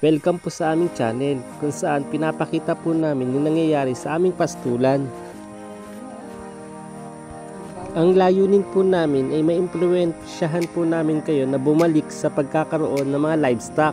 Welcome po sa aming channel kung saan pinapakita po namin yung nangyayari sa aming pastulan. Ang layunin po namin ay maimpluwensyahan po namin kayo na bumalik sa pagkakaroon ng mga livestock.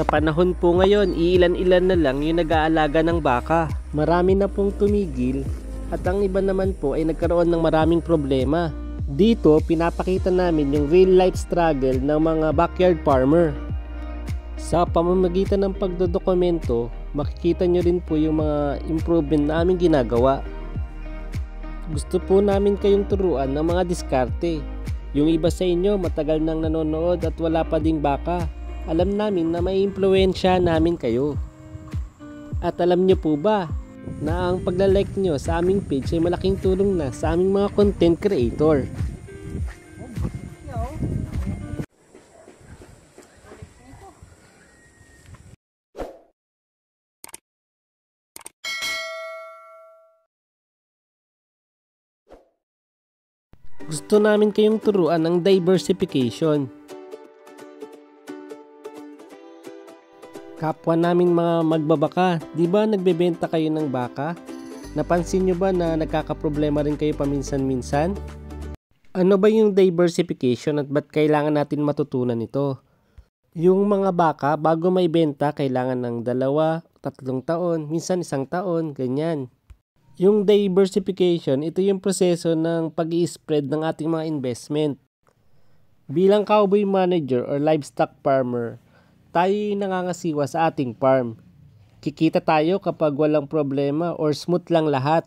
Sa panahon po ngayon, iilan-ilan na lang yung nag-aalaga ng baka. Marami na pong tumigil at ang iba naman po ay nagkaroon ng maraming problema. Dito, pinapakita namin yung real life struggle ng mga backyard farmer. Sa pamamagitan ng pagdodokumento, makikita nyo rin po yung mga improvement na aming ginagawa. Gusto po namin kayong turuan ng mga diskarte. Yung iba sa inyo matagal nang nanonood at wala pa ding baka. Alam namin na may impluwensya namin kayo. At alam nyo po ba na ang paglalike nyo sa aming page ay malaking tulong na sa aming mga content creator. Gusto namin kayong turuan ng diversification. Kapwa namin mga magbabaka, di ba nagbebenta kayo ng baka? Napansin nyo ba na nagkakaproblema rin kayo paminsan-minsan? Ano ba yung diversification at ba't kailangan natin matutunan ito? Yung mga baka bago may benta kailangan ng 2-3 taon, minsan 1 taon, ganyan. Yung diversification, ito yung proseso ng pag-i-spread ng ating mga investment. Bilang cowboy manager or livestock farmer, tayo yung nangangasiwa sa ating farm. Kikita tayo kapag walang problema or smooth lang lahat.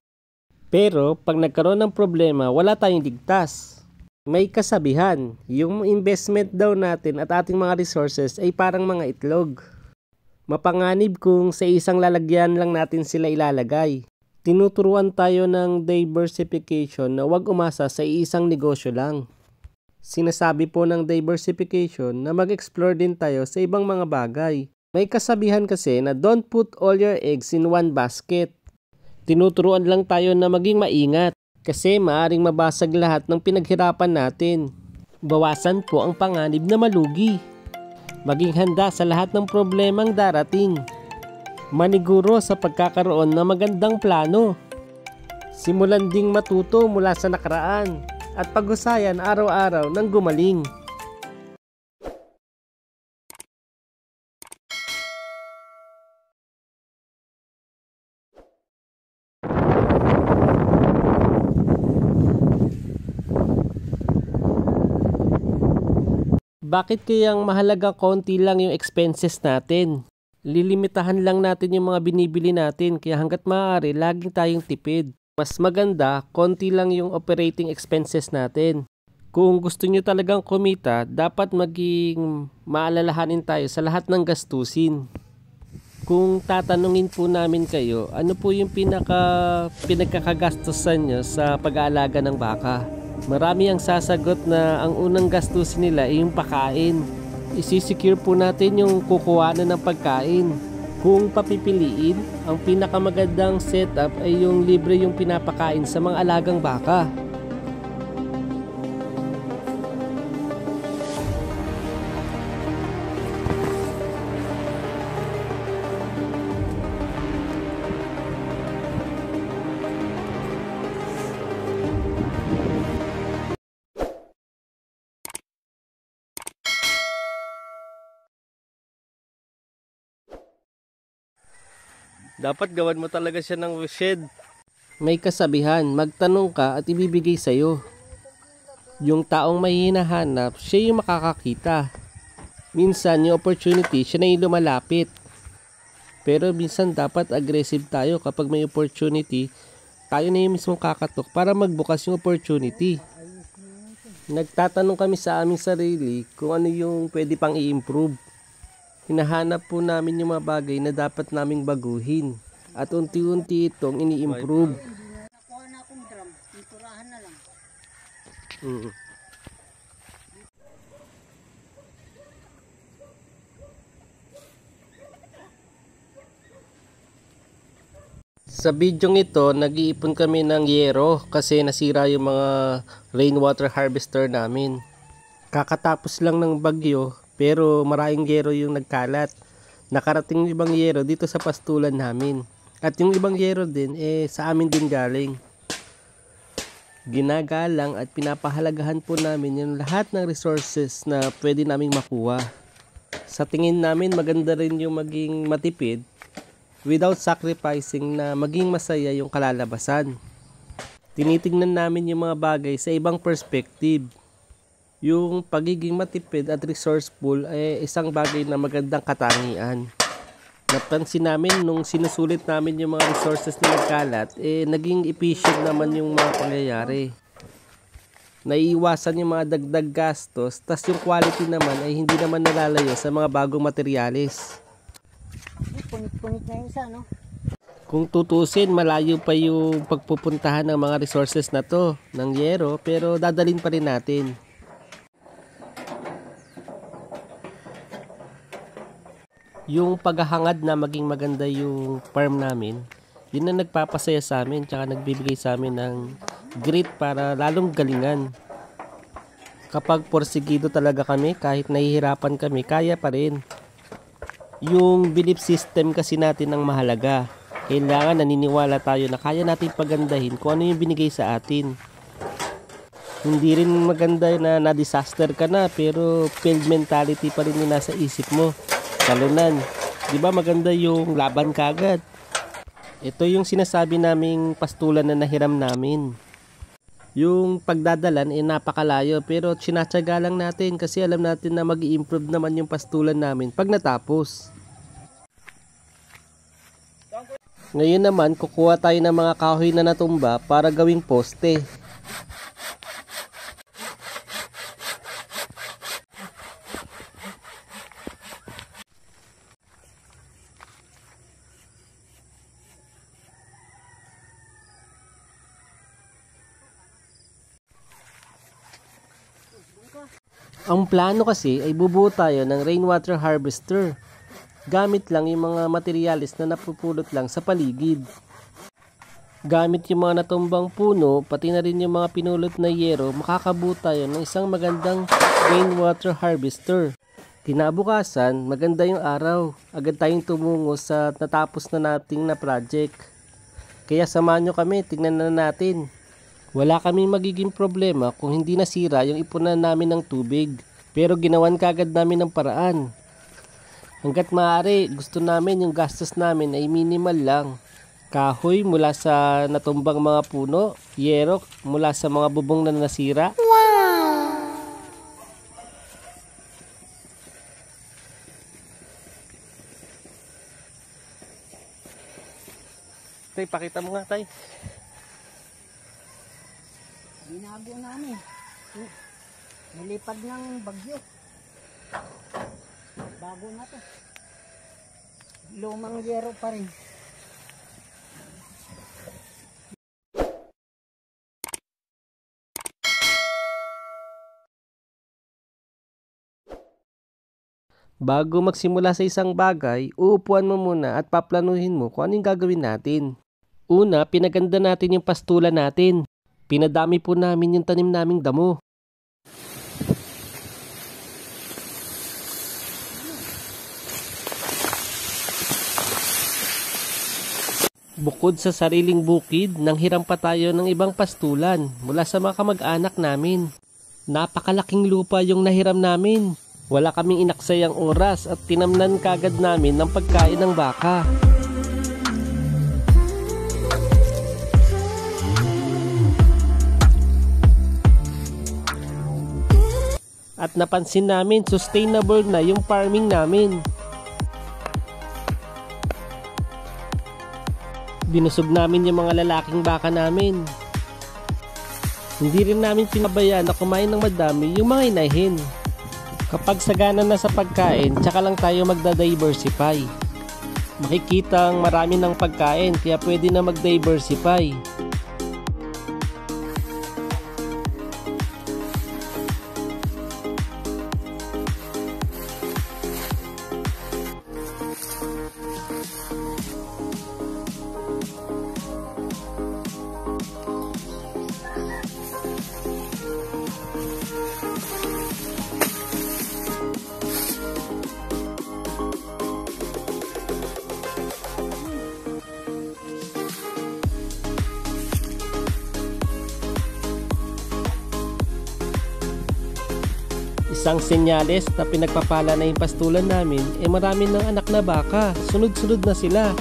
Pero pag nagkaroon ng problema, wala tayong ligtas. May kasabihan, yung investment daw natin at ating mga resources ay parang mga itlog. Mapanganib kung sa isang lalagyan lang natin sila ilalagay. Tinuturuan tayo ng diversification na huwag umasa sa isang negosyo lang. Sinasabi po ng diversification na mag-explore din tayo sa ibang mga bagay. May kasabihan kasi na don't put all your eggs in one basket. Tinuturuan lang tayo na maging maingat kasi maaring mabasag lahat ng pinaghirapan natin. Bawasan po ang panganib na malugi. Maging handa sa lahat ng problemang darating. Maniguro sa pagkakaroon ng magandang plano. Simulan ding matuto mula sa nakaraan. At paghusayan araw-araw ng gumaling. Bakit kayang mahalaga konti lang yung expenses natin? Lilimitahan lang natin yung mga binibili natin kaya hanggat maaari laging tayong tipid. Mas maganda, konti lang yung operating expenses natin. Kung gusto nyo talagang kumita, dapat maging maalalahanin tayo sa lahat ng gastusin. Kung tatanungin po namin kayo, ano po yung pinagkakagastusan nyo sa pag-aalaga ng baka? Marami ang sasagot na ang unang gastusin nila ay yung pagkain. Isisecure po natin yung kukuhanan ng pagkain. Kung papipiliin, ang pinakamagandang setup ay yung libre yung pinapakain sa mga alagang baka. Dapat gawan mo talaga siya ng shed. May kasabihan, magtanong ka at ibibigay sa'yo. Yung taong may hinahanap, siya yung makakakita. Minsan yung opportunity, siya na yung lumalapit. Pero minsan dapat aggressive tayo kapag may opportunity, tayo na yung mismong kakatok para magbukas yung opportunity. Nagtatanong kami sa aming sarili kung ano yung pwede pang i-improve. Hinahanap po namin yung mga bagay na dapat naming baguhin at unti-unti itong ini-improve. Nakuha na akong drum, pinturahan na lang. Sa bidyong ito, nag-iipon kami ng yero kasi nasira yung mga rainwater harvester namin. Kakatapos lang ng bagyo pero maraming yero yung nagkalat. Nakarating yung ibang yero dito sa pastulan namin. At yung ibang yero din sa amin din galing. Ginagalang at pinapahalagahan po namin yung lahat ng resources na pwede naming makuha. Sa tingin namin maganda rin yung maging matipid without sacrificing na maging masaya yung kalalabasan. Tinitingnan namin yung mga bagay sa ibang perspective. Yung pagiging matipid at resourceful ay isang bagay na magandang katangian. Napansin namin nung sinusulit namin yung mga resources na nagkalat, naging efficient naman yung mga pangyayari. Naiiwasan yung mga dagdag gastos, tas yung quality naman ay hindi naman nalalayo sa mga bagong materyales. Punit-punit na yung isa, no? Kung tutusin, malayo pa yung pagpupuntahan ng mga resources na to, ng yero, pero dadalhin pa rin natin. Yung paghahangad na maging maganda yung farm namin, yun na nagpapasaya sa amin, tsaka nagbibigay sa amin ng grit para lalong galingan. Kapag porsigido talaga kami, kahit nahihirapan kami, kaya pa rin. Yung belief system kasi natin ang mahalaga. Kailangan naniniwala tayo na kaya natin pagandahin kung ano yung binigay sa atin. Hindi rin maganda na na-disaster ka na pero failed mentality pa rin yung nasa isip mo. Talunan. Diba maganda yung laban kagad? Ito yung sinasabi naming pastulan na nahiram namin. Yung pagdadalan napakalayo pero sinatsaga lang natin kasi alam natin na mag-i-improve naman yung pastulan namin pag natapos. Ngayon naman, kukuha tayo ng mga kahoy na natumba para gawing poste. Ang plano kasi ay bubuo tayo ng rainwater harvester. Gamit lang yung mga materyales na napupulot lang sa paligid. Gamit yung mga natumbang puno, pati na rin yung mga pinulot na yero, makakabuo tayo ng isang magandang rainwater harvester. Kinabukasan, maganda yung araw. Agad tayong tumungo sa natapos na nating na project. Kaya samahan nyo kami, tingnan na natin. Wala kaming magiging problema kung hindi nasira yung ipunan namin ng tubig. Pero ginawan kagad namin ng paraan. Hanggat maaari, gusto namin yung gastos namin ay minimal lang. Kahoy mula sa natumbang mga puno, yero mula sa mga bubong na nasira. Wow! Tay, pakita mo nga, tay. Binago namin. Nalipad ng bagyo. Bago na to. Lumang yero pa rin. Bago magsimula sa isang bagay, uupuan mo muna at paplanuhin mo kung anong gagawin natin. Una, pinaganda natin yung pastulan natin. Pinadami po namin yung tanim naming damo. Bukod sa sariling bukid, nanghiram pa tayo ng ibang pastulan mula sa mga kamag-anak namin. Napakalaking lupa yung nahiram namin. Wala kaming inaksayang oras at tinamnan kagad namin ng pagkain ng baka. At napansin namin sustainable na yung farming namin. Binusog namin yung mga lalaking baka namin. Hindi rin namin pinabayaan na kumain ng madami yung mga inahin. Kapag sagana na sa pagkain, tsaka lang tayo magda-diversify. Makikita ang marami ng pagkain kaya pwede na mag-diversify. Isang senyales na pinagpapala na yung pastulan namin, marami ng anak na baka. Sunod-sunod na sila.